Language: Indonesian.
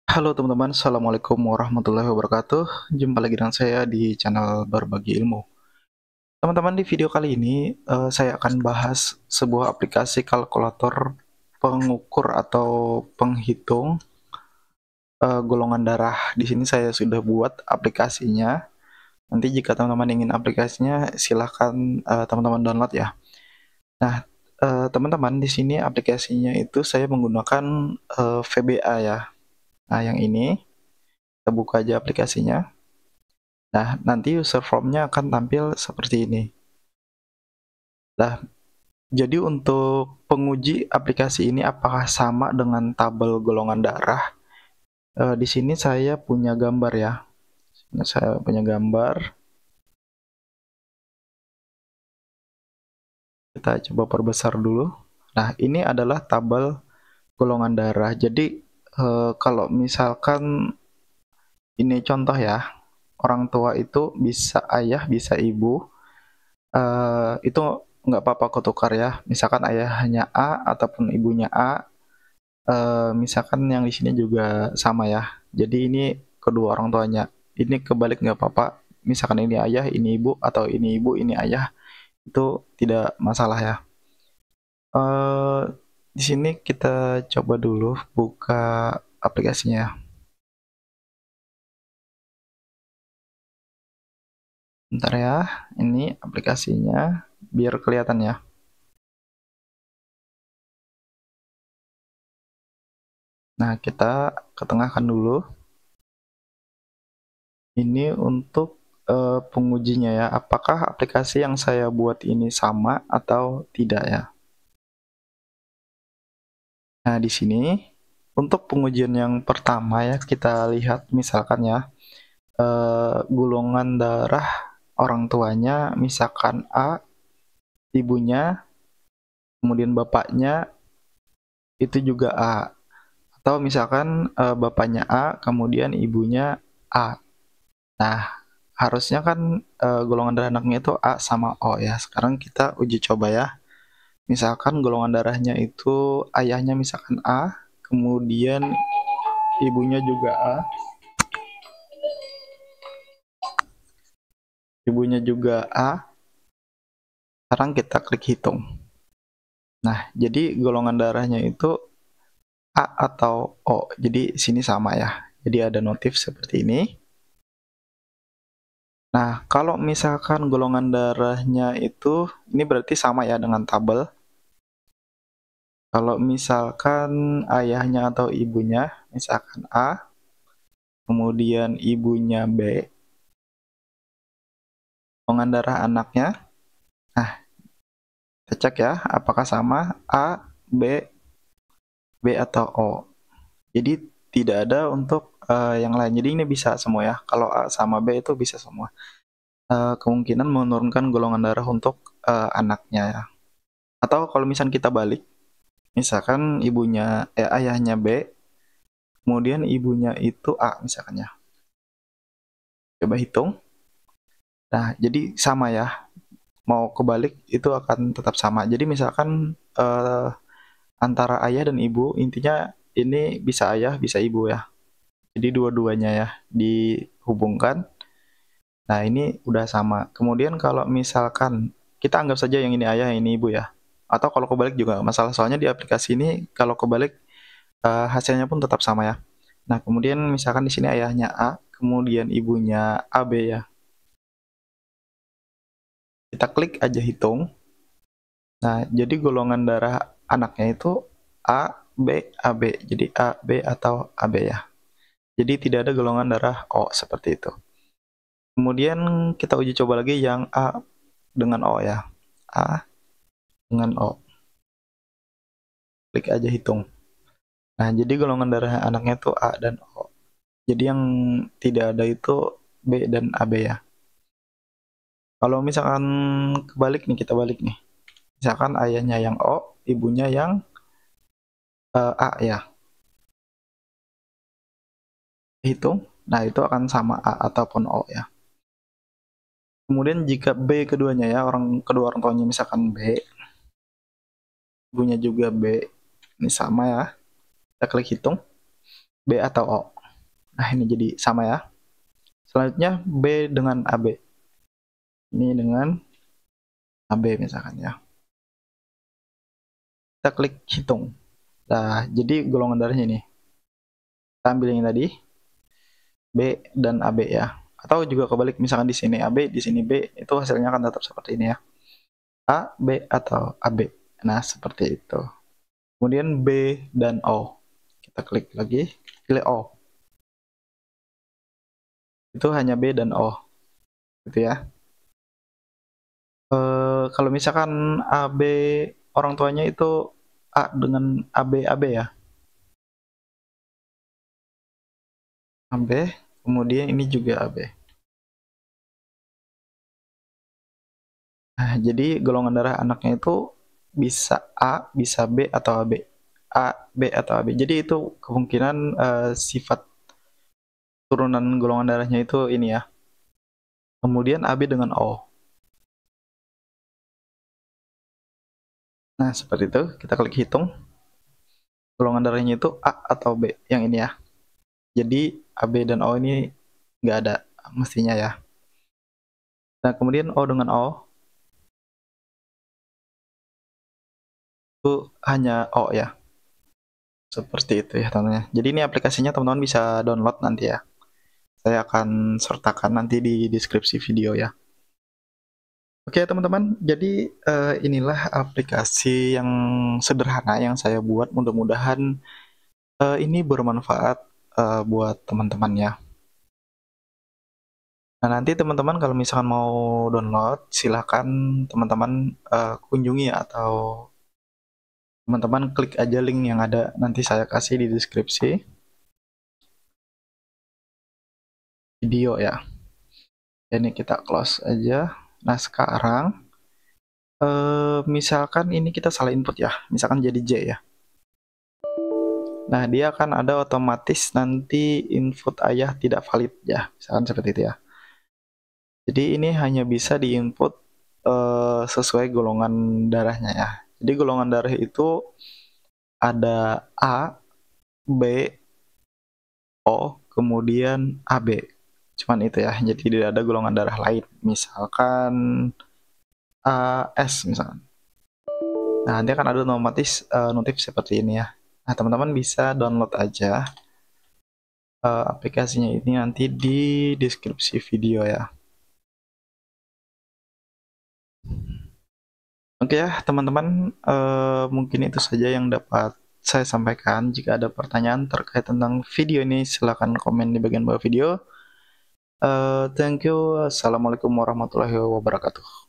Halo teman-teman, Assalamualaikum warahmatullahi wabarakatuh. Jumpa lagi dengan saya di channel Berbagi Ilmu. Teman-teman, di video kali ini saya akan bahas sebuah aplikasi kalkulator pengukur atau penghitung golongan darah. Di sini saya sudah buat aplikasinya. Nanti jika teman-teman ingin aplikasinya, silahkan teman-teman download ya. Nah, teman-teman, di sini aplikasinya itu saya menggunakan VBA ya. Nah, yang ini kita buka aja aplikasinya. Nah, nanti user formnya akan tampil seperti ini. Nah, jadi untuk penguji aplikasi ini apakah sama dengan tabel golongan darah? Di sini saya punya gambar ya. Saya punya gambar. Kita coba perbesar dulu. Nah, ini adalah tabel golongan darah. Jadi, kalau misalkan ini contoh ya, orang tua itu bisa ayah, bisa ibu. Itu nggak apa-apa ketukar ya. Misalkan ayahnya A ataupun ibunya A, misalkan yang di sini juga sama ya. Jadi ini kedua orang tuanya. Ini kebalik nggak apa-apa. Misalkan ini ayah, ini ibu, atau ini ibu, ini ayah, itu tidak masalah ya. Eh, di sini kita coba dulu buka aplikasinya. Bentar ya, ini aplikasinya biar kelihatan ya. Nah, kita ketengahkan dulu. Ini untuk pengujinya ya. Apakah aplikasi yang saya buat ini sama atau tidak ya? Nah, di sini untuk pengujian yang pertama ya, kita lihat misalkan ya, golongan darah orang tuanya misalkan A, ibunya, kemudian bapaknya itu juga A. Atau misalkan bapaknya A, kemudian ibunya A. Nah, harusnya kan golongan darah anaknya itu A sama O ya. Sekarang kita uji coba ya. Misalkan golongan darahnya itu ayahnya misalkan A, kemudian ibunya juga A, ibunya juga A. Sekarang kita klik hitung. Nah, jadi golongan darahnya itu A atau O. Jadi sini sama ya. Jadi ada notif seperti ini. Nah, kalau misalkan golongan darahnya itu, ini berarti sama ya dengan tabel. Kalau misalkan ayahnya atau ibunya, misalkan A, kemudian ibunya B, golongan darah anaknya, nah kita cek ya, apakah sama A, B, B atau O. Jadi tidak ada untuk yang lain. Jadi ini bisa semua ya. Kalau A sama B itu bisa semua. Kemungkinan menurunkan golongan darah untuk anaknya ya. Atau kalau misalkan kita balik, misalkan ayahnya B, kemudian ibunya itu A misalkan ya. Coba hitung. Nah, jadi sama ya. Mau kebalik itu akan tetap sama. Jadi misalkan antara ayah dan ibu, intinya ini bisa ayah, bisa ibu ya. Jadi dua-duanya ya dihubungkan. Nah, ini udah sama. Kemudian kalau misalkan kita anggap saja yang ini ayah, yang ini ibu ya. Atau kalau kebalik juga nggak masalah. Soalnya di aplikasi ini kalau kebalik hasilnya pun tetap sama ya. Nah, kemudian misalkan di sini ayahnya A, kemudian ibunya AB ya. Kita klik aja hitung. Nah, jadi golongan darah anaknya itu A, B, AB. Jadi A, B atau AB ya. Jadi tidak ada golongan darah O seperti itu. Kemudian kita uji coba lagi yang A dengan O ya. A dengan O. Klik aja hitung. Nah, jadi golongan darah anaknya itu A dan O. Jadi yang tidak ada itu B dan AB ya. Kalau misalkan kebalik nih, kita balik nih. Misalkan ayahnya yang O, ibunya yang A ya. Hitung. Nah, itu akan sama A ataupun O ya. Kemudian jika B keduanya ya, kedua orang tuanya misalkan B, ibunya juga B, ini sama ya. Kita klik hitung, B atau O. Nah, ini jadi sama ya. Selanjutnya B dengan AB. Ini dengan AB misalkan ya. Kita klik hitung. Nah, jadi golongan darahnya ini. Kita ambil yang tadi, B dan AB ya. Atau juga kebalik, misalkan di sini AB, di sini B, itu hasilnya akan tetap seperti ini ya. A, B, atau AB. Nah, seperti itu. Kemudian B dan O. Kita klik lagi, pilih O. Itu hanya B dan O. Gitu ya. Kalau misalkan AB orang tuanya itu A dengan AB, AB ya. AB, kemudian ini juga AB. Nah, jadi golongan darah anaknya itu bisa A, bisa B atau AB. A, B atau AB. Jadi itu kemungkinan sifat turunan golongan darahnya itu ini ya. Kemudian AB dengan O. Nah, seperti itu. Kita klik hitung. Golongan darahnya itu A atau B. Yang ini ya. Jadi AB dan O ini nggak ada mestinya ya. Nah, kemudian O dengan O itu hanya O ya. Seperti itu ya teman-teman. Jadi ini aplikasinya teman-teman bisa download nanti ya. Saya akan sertakan nanti di deskripsi video ya. Oke teman-teman, jadi inilah aplikasi yang sederhana yang saya buat. Mudah-mudahan ini bermanfaat buat teman-teman ya. Nah nanti teman-teman kalau misalkan mau download, silahkan teman-teman kunjungi atau teman-teman klik aja link yang ada nanti saya kasih di deskripsi video ya. Ini kita close aja. Nah sekarang misalkan ini kita salah input ya, misalkan jadi J ya. Nah dia akan ada otomatis nanti input ayah tidak valid ya, misalkan seperti itu ya. Jadi ini hanya bisa diinput sesuai golongan darahnya ya. Jadi golongan darah itu ada A, B, O, kemudian AB. Cuman itu ya, jadi tidak ada golongan darah lain. Misalkan AS misalkan. Nah, nanti akan ada otomatis notif seperti ini ya. Nah, teman-teman bisa download aja aplikasinya ini nanti di deskripsi video ya. Oke ya, teman-teman, mungkin itu saja yang dapat saya sampaikan. Jika ada pertanyaan terkait tentang video ini, silahkan komen di bagian bawah video. Thank you. Assalamualaikum warahmatullahi wabarakatuh.